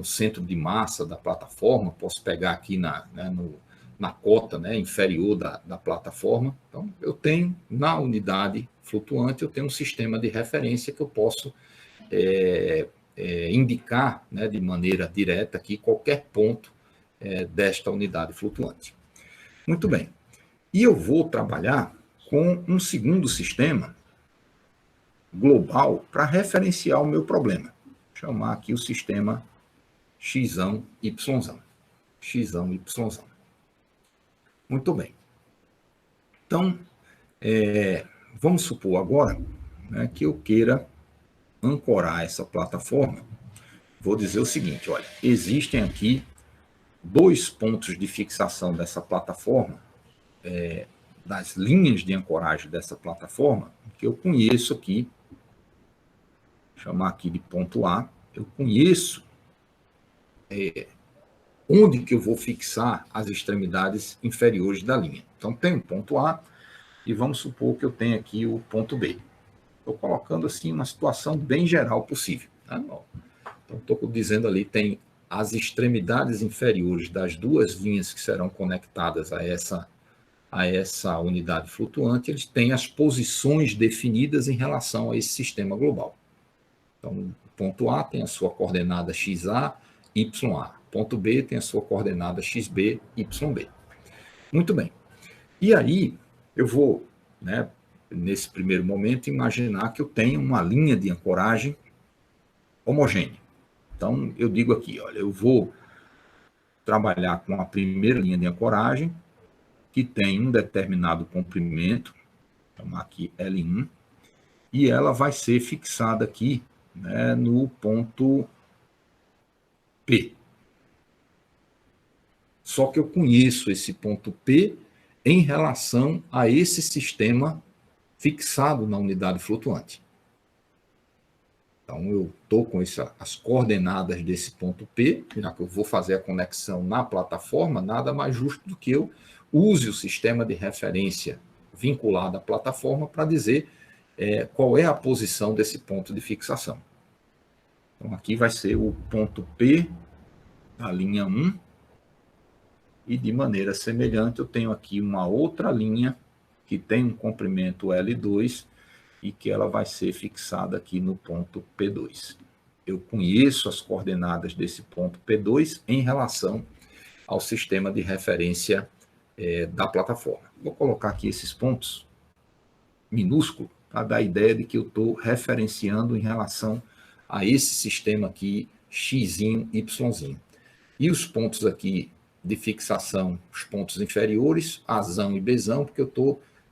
A: centro de massa da plataforma, posso pegar aqui na cota, né, inferior da plataforma. Então, eu tenho, na unidade flutuante, eu tenho um sistema de referência que eu posso indicar, né, de maneira direta aqui qualquer ponto desta unidade flutuante. Muito bem. E eu vou trabalhar com um segundo sistema global para referenciar o meu problema. Vou chamar aqui o sistema xão, yzão. Xão, yzão. Muito bem. Então, vamos supor agora, né, que eu queira ancorar essa plataforma. Vou dizer o seguinte, olha, existem aqui 2 pontos de fixação dessa plataforma, das linhas de ancoragem dessa plataforma, que eu conheço aqui, vou chamar aqui de ponto A, eu conheço onde que eu vou fixar as extremidades inferiores da linha. Então, tem o ponto A e vamos supor que eu tenho aqui o ponto B. Estou colocando assim uma situação bem geral possível. Tá? Então, estou dizendo ali, tem as extremidades inferiores das 2 linhas que serão conectadas a essa unidade flutuante, eles têm as posições definidas em relação a esse sistema global. Então, o ponto A tem a sua coordenada XA, YA. Ponto B tem a sua coordenada XB, YB. Muito bem. E aí, eu vou, né, nesse primeiro momento, imaginar que eu tenho uma linha de ancoragem homogênea. Então, eu digo aqui, olha, eu vou trabalhar com a primeira linha de ancoragem, que tem um determinado comprimento, vou chamar aqui L1, e ela vai ser fixada aqui, né, no ponto P. Só que eu conheço esse ponto P em relação a esse sistema fixado na unidade flutuante. Então, eu estou com as coordenadas desse ponto P, já que eu vou fazer a conexão na plataforma, nada mais justo do que eu use o sistema de referência vinculado à plataforma para dizer qual é a posição desse ponto de fixação. Então, aqui vai ser o ponto P da linha 1, e de maneira semelhante eu tenho aqui uma outra linha que tem um comprimento L2 e que ela vai ser fixada aqui no ponto P2. Eu conheço as coordenadas desse ponto P2 em relação ao sistema de referência da plataforma. Vou colocar aqui esses pontos minúsculos para dar a ideia de que eu estou referenciando em relação a esse sistema aqui, X, Y. E os pontos aqui de fixação, os pontos inferiores, Azão e Bzão, porque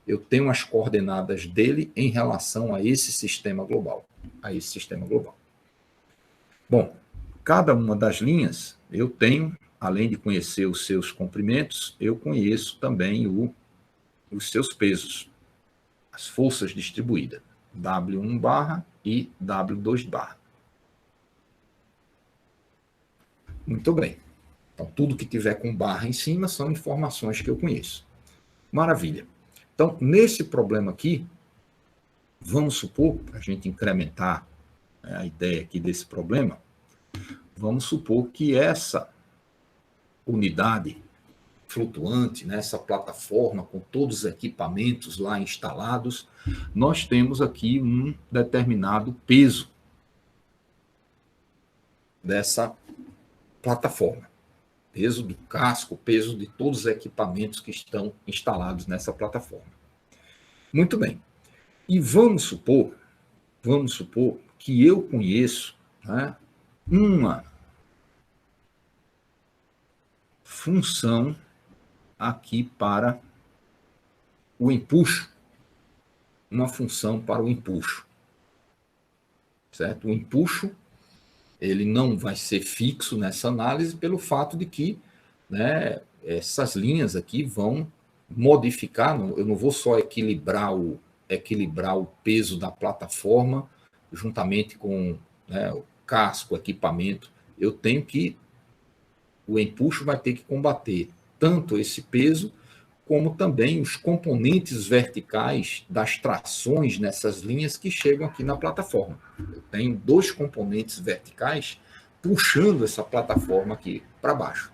A: eu tenho as coordenadas dele em relação a esse sistema global. Bom, cada uma das linhas eu tenho, além de conhecer os seus comprimentos, eu conheço também os seus pesos, as forças distribuídas, W1 barra e W2 barra. Muito bem. Então, tudo que tiver com barra em cima são informações que eu conheço. Maravilha. Então, nesse problema aqui, vamos supor, para a gente incrementar a ideia aqui desse problema, vamos supor que essa unidade flutuante, nessa plataforma, com todos os equipamentos lá instalados, nós temos aqui um determinado peso dessa plataforma. Peso do casco, peso de todos os equipamentos que estão instalados nessa plataforma. Muito bem. E vamos supor que eu conheço, né, uma função aqui para o empuxo. Uma função para o empuxo. Certo? O empuxo, ele não vai ser fixo nessa análise pelo fato de que, né, essas linhas aqui vão modificar, eu não vou só equilibrar o peso da plataforma juntamente com, né, o casco, o equipamento. Eu tenho que, o empuxo vai ter que combater tanto esse peso como também os componentes verticais das trações nessas linhas que chegam aqui na plataforma. Eu tenho dois componentes verticais puxando essa plataforma aqui para baixo.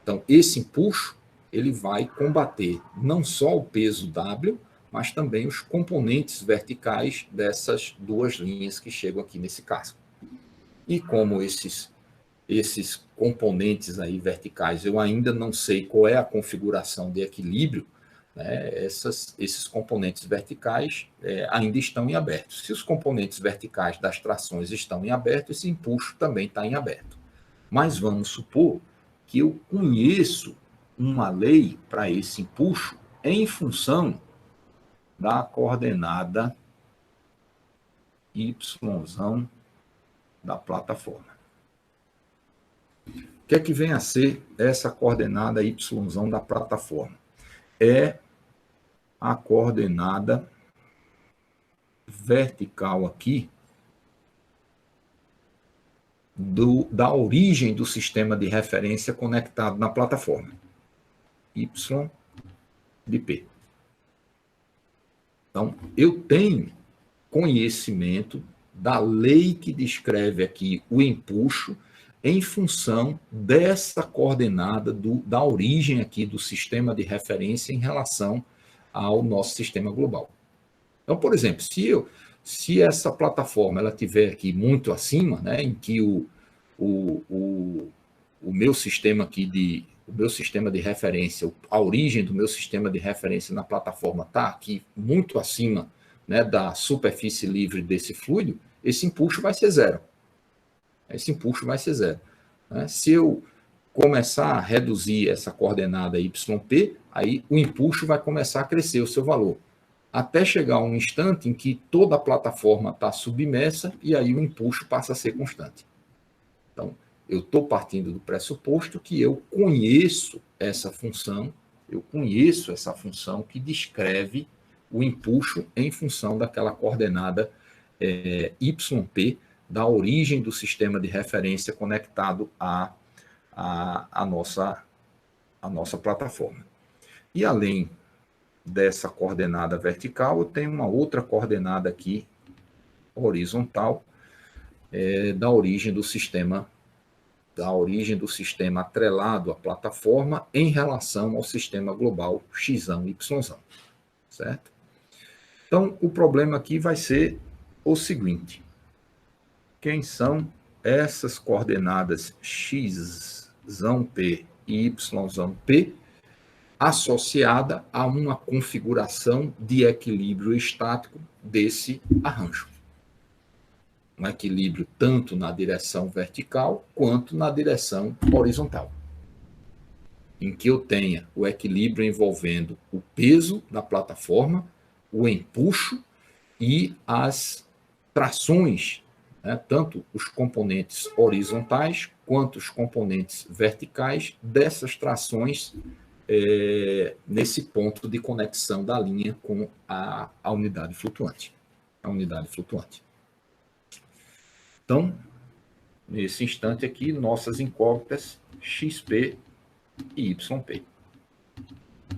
A: Então, esse empuxo, ele vai combater não só o peso W, mas também os componentes verticais dessas duas linhas que chegam aqui nesse casco. E como esses componentes aí verticais, eu ainda não sei qual é a configuração de equilíbrio, né? Esses componentes verticais ainda estão em aberto. Se os componentes verticais das trações estão em aberto, esse empuxo também está em aberto. Mas vamos supor que eu conheço uma lei para esse empuxo em função da coordenada y da plataforma. O que é que vem a ser essa coordenada y da plataforma? É a coordenada vertical aqui da origem do sistema de referência conectado na plataforma. Y de P. Então, eu tenho conhecimento da lei que descreve aqui o empuxo em função dessa coordenada da origem aqui do sistema de referência em relação ao nosso sistema global. Então, por exemplo, se essa plataforma ela estiver aqui muito acima, né, em que o meu sistema aqui o meu sistema de referência, a origem do meu sistema de referência na plataforma está aqui muito acima, né, da superfície livre desse fluido, esse empuxo vai ser zero. Né? Se eu começar a reduzir essa coordenada YP, aí o empuxo vai começar a crescer o seu valor, até chegar um instante em que toda a plataforma está submersa e aí o empuxo passa a ser constante. Então, eu estou partindo do pressuposto que eu conheço essa função que descreve o empuxo em função daquela coordenada YP da origem do sistema de referência conectado à nossa plataforma. E além dessa coordenada vertical, eu tenho uma outra coordenada aqui, horizontal, da origem do sistema atrelado à plataforma em relação ao sistema global x, y, certo? Então, o problema aqui vai ser o seguinte: quem são essas coordenadas x, p e y, p associada a uma configuração de equilíbrio estático desse arranjo? Um equilíbrio tanto na direção vertical quanto na direção horizontal, em que eu tenha o equilíbrio envolvendo o peso da plataforma, o empuxo e as trações, né, tanto os componentes horizontais quanto os componentes verticais dessas trações nesse ponto de conexão da linha com a unidade flutuante. Então, nesse instante aqui, nossas incógnitas XP e YP.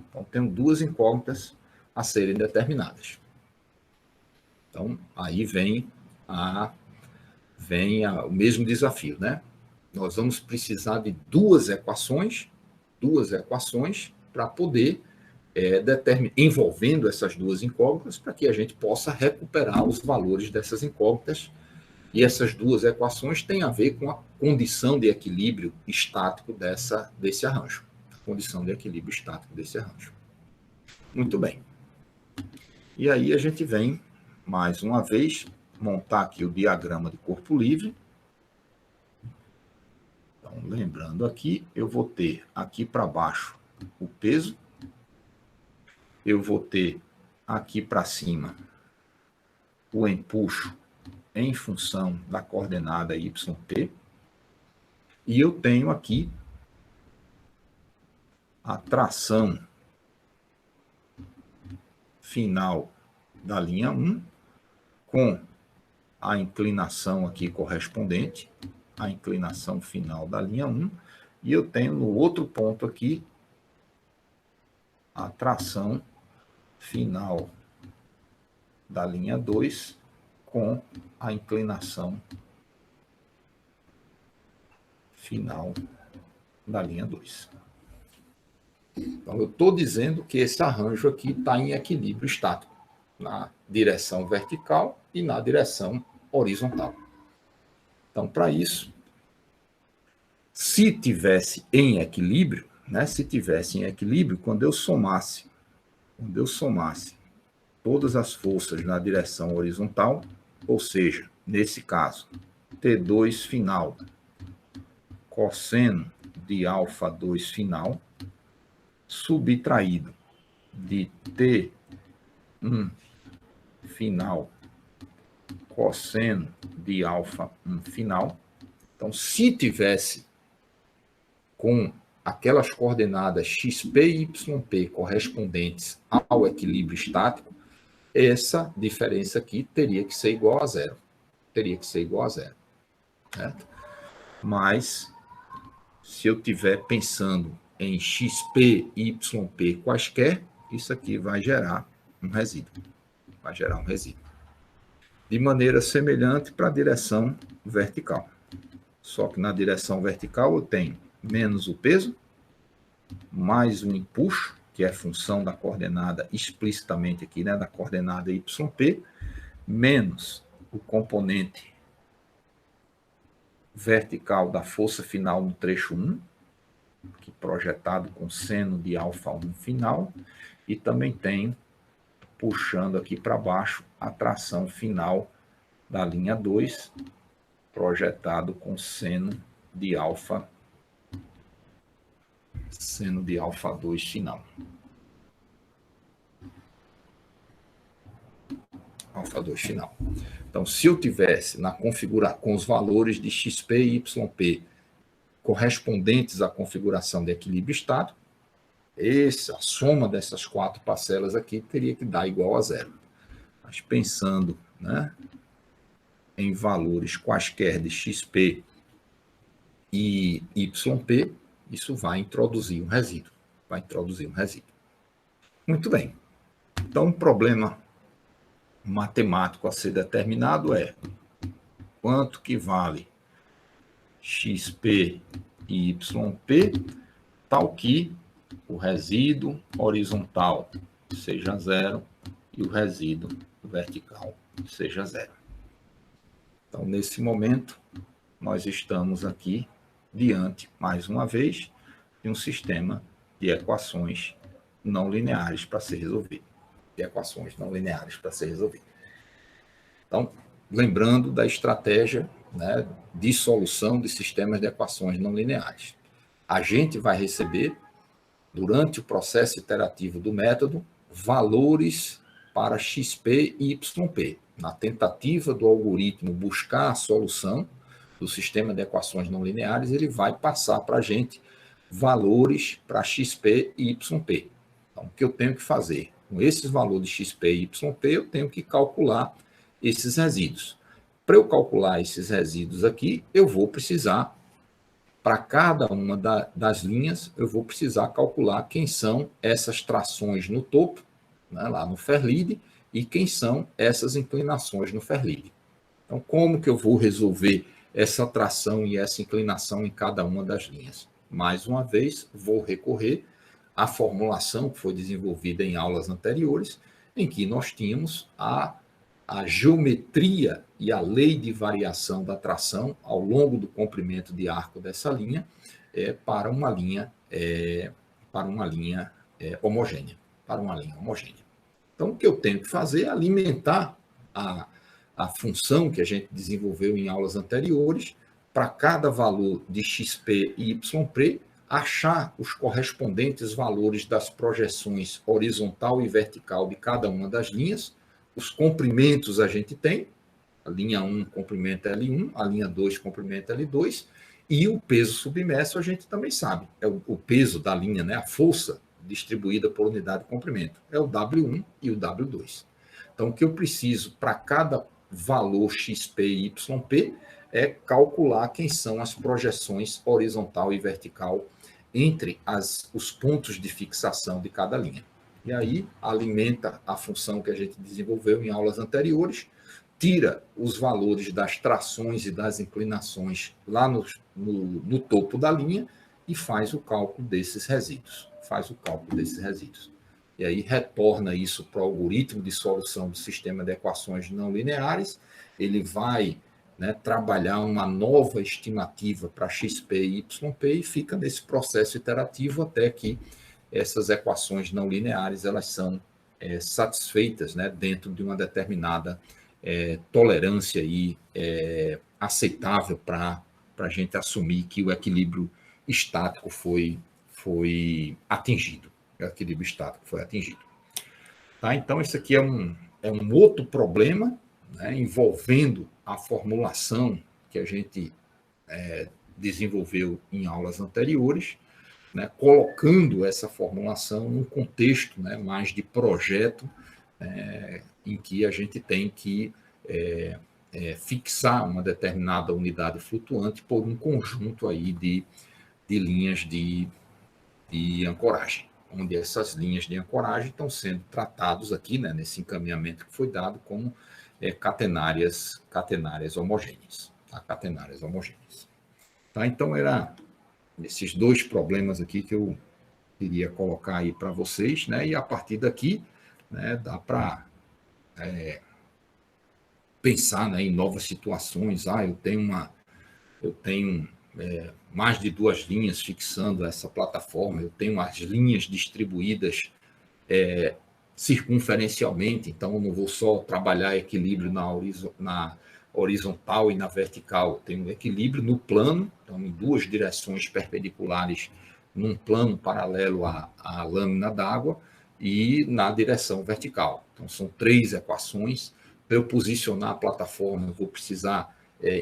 A: Então, temos duas incógnitas a serem determinadas. Então, aí vem o mesmo desafio, né? Nós vamos precisar de duas equações para poder envolvendo essas duas incógnitas, para que a gente possa recuperar os valores dessas incógnitas. E essas duas equações têm a ver com a condição de equilíbrio estático desse arranjo. Condição de equilíbrio estático desse arranjo. Muito bem. E aí a gente vem, mais uma vez, montar aqui o diagrama de corpo livre. Então, lembrando aqui, eu vou ter aqui para baixo o peso. Eu vou ter aqui para cima o empuxo em função da coordenada YP, e eu tenho aqui a tração final da linha 1, com a inclinação aqui correspondente, a inclinação final da linha 1, e eu tenho no outro ponto aqui a tração final da linha 2, com a inclinação final da linha 2. Então, eu estou dizendo que esse arranjo aqui está em equilíbrio estático, na direção vertical e na direção horizontal. Então, para isso, se tivesse em equilíbrio, né, quando eu somasse todas as forças na direção horizontal, ou seja, nesse caso, T2 final cosseno de alfa 2 final, subtraído de T1 final cosseno de alfa 1 final. Então, se tivesse com aquelas coordenadas XP e YP correspondentes ao equilíbrio estático, essa diferença aqui teria que ser igual a zero. Certo? Mas, se eu estiver pensando em XP e YP quaisquer, isso aqui vai gerar um resíduo. De maneira semelhante para a direção vertical. Só que na direção vertical eu tenho menos o peso, mais o empuxo, que é função da coordenada explicitamente aqui, né, da coordenada YP, menos o componente vertical da força final no trecho 1, que projetado com seno de alfa 1 final, e também tenho, puxando aqui para baixo, a tração final da linha 2, projetado com seno de alfa 2 final. Alfa 2 final. Então, se eu tivesse na configuração com os valores de XP e YP correspondentes à configuração de equilíbrio estático, a soma dessas quatro parcelas aqui teria que dar igual a zero. Mas pensando, né, em valores quaisquer de XP e YP, isso vai introduzir um resíduo. Muito bem. Então, um problema matemático a ser determinado é quanto que vale xp e yp, tal que o resíduo horizontal seja zero e o resíduo vertical seja zero. Então, nesse momento, nós estamos aqui diante, mais uma vez, de um sistema de equações não lineares para ser resolvido. Então, lembrando da estratégia, né, de solução de sistemas de equações não lineares. A gente vai receber, durante o processo iterativo do método, valores para xp e yp. Na tentativa do algoritmo buscar a solução do sistema de equações não lineares, ele vai passar para a gente valores para xp e yp. Então, o que eu tenho que fazer? Com esses valores de xp e yp, eu tenho que calcular esses resíduos. Para eu calcular esses resíduos aqui, eu vou precisar, para cada uma das linhas, eu vou precisar calcular quem são essas trações no topo, né, lá no Ferlide, e quem são essas inclinações no Ferlide. Então, como que eu vou resolver essa tração e essa inclinação em cada uma das linhas? Mais uma vez, vou recorrer à formulação que foi desenvolvida em aulas anteriores, em que nós tínhamos a geometria e a lei de variação da tração ao longo do comprimento de arco dessa linha para uma linha homogênea. Então, o que eu tenho que fazer é alimentar a função que a gente desenvolveu em aulas anteriores, para cada valor de xp e yp, achar os correspondentes valores das projeções horizontal e vertical de cada uma das linhas. Os comprimentos a gente tem, a linha 1 comprimento L1, a linha 2 comprimento L2, e o peso submerso a gente também sabe, é o peso da linha, né? A força distribuída por unidade de comprimento, é o W1 e o W2. Então, o que eu preciso para cada valor xp e yp é calcular quem são as projeções horizontal e vertical entre os pontos de fixação de cada linha. E aí alimenta a função que a gente desenvolveu em aulas anteriores, tira os valores das trações e das inclinações lá no topo da linha e faz o cálculo desses resíduos. E aí retorna isso para o algoritmo de solução do sistema de equações não lineares. Ele vai, né, trabalhar uma nova estimativa para xp e yp e fica nesse processo iterativo até que essas equações não lineares elas são satisfeitas, né, dentro de uma determinada tolerância e aceitável para a gente assumir que o equilíbrio estático foi atingido. Tá? Então, isso aqui é um outro problema, né, envolvendo a formulação que a gente desenvolveu em aulas anteriores, né, colocando essa formulação num contexto, né, mais de projeto, em que a gente tem que fixar uma determinada unidade flutuante por um conjunto aí de linhas de ancoragem, onde essas linhas de ancoragem estão sendo tratadas aqui, né, nesse encaminhamento que foi dado, como catenárias homogêneas. Tá? Tá? Então, era esses dois problemas aqui que eu queria colocar aí para vocês, né? E a partir daqui, né, dá para pensar, né, em novas situações. Eu tenho mais de duas linhas fixando essa plataforma, eu tenho as linhas distribuídas circunferencialmente, então eu não vou só trabalhar equilíbrio na horizontal e na vertical, eu tenho equilíbrio no plano, então em duas direções perpendiculares, num plano paralelo à lâmina d'água e na direção vertical. Então são três equações. Para eu posicionar a plataforma, eu vou precisar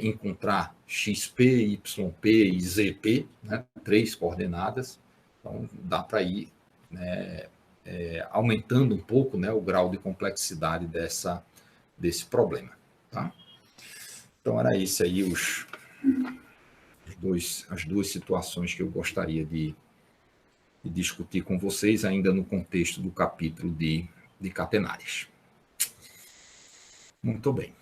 A: encontrar xp, yp e zp, né, três coordenadas. Então dá para ir, né, aumentando um pouco, né, o grau de complexidade desse problema. Tá? Então, era isso aí as duas situações que eu gostaria de discutir com vocês, ainda no contexto do capítulo de de catenárias. Muito bem.